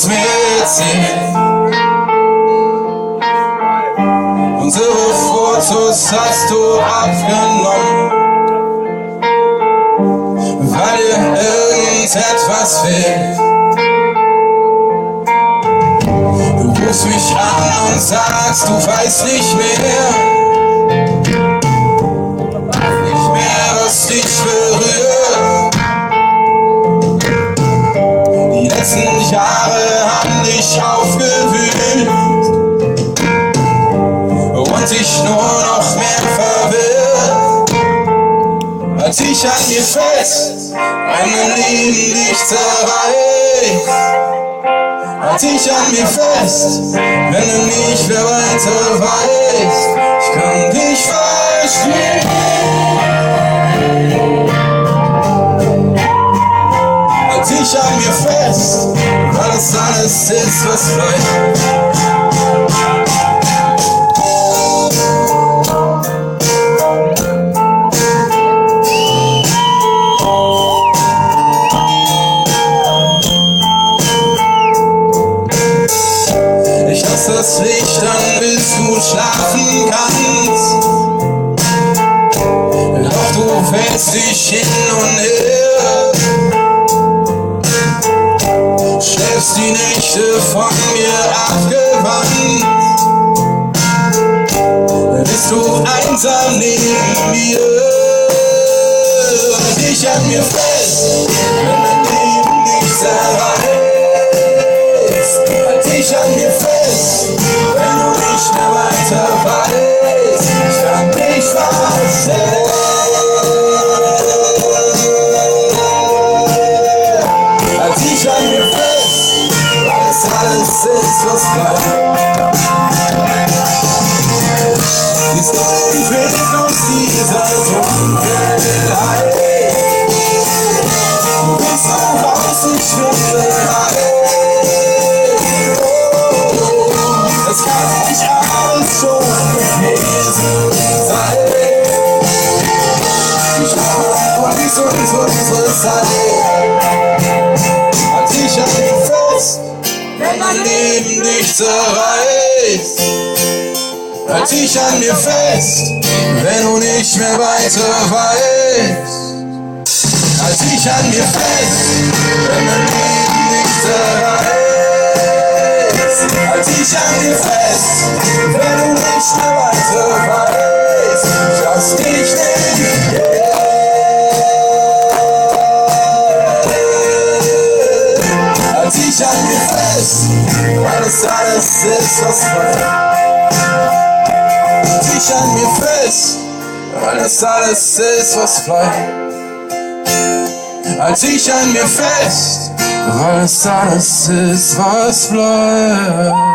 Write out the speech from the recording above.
nichts mehr erzählt. Unsere Fotos hast du abgenommen, weil dir irgendetwas fehlt. Du rufst mich an und sagst, du weißt nicht mehr, was dich berührt. Die letzten Jahre haben dich aufgewühlt und dich nur noch mehr verwirrt. Halt dich an mir fest, meine Lieben dich zerreißt. Halt dich an mir fest, wenn du nicht mehr weiter weißt. Ich kann dich verstehen. Halt dich an mir fest, weil das alles ist, was bleibt. Das Licht an, bis du schlafen kannst. Doch du fällst dich hin und her, schläfst die Nächte von mir abgewandt. Bist du einsam neben mir, halt dich an mir fest, wenn dein Leben nicht zerreißt. Halt dich an mir fest, wenn du nicht mehr weiter weißt. Ich kann dich verstehen. Halt dich an mir fest, weil es alles ist, was bleibt. Dies Leben fehlt uns dieser Dunkelheit. Du bist auch aus, ich bin bereit. Es kann nicht alles schon gewesen sein. Ich habe uns und unsere Zeit. Halt dich an mir fest, wenn mein Leben dich zerreißt. Halt dich an mir fest, wenn du nicht mehr weiter weißt. Halt dich an mir fest, wenn mein Leben dich zerreißt. Halt dich an dir fest, wenn du nicht mehr weiter weißt. Ich lass dich nicht gehen. Halt dich an mir fest, weil es alles ist, was bleibt. Halt dich an mir fest, weil es alles ist, was bleibt. Halt dich an mir fest, weil es alles ist, was bleibt.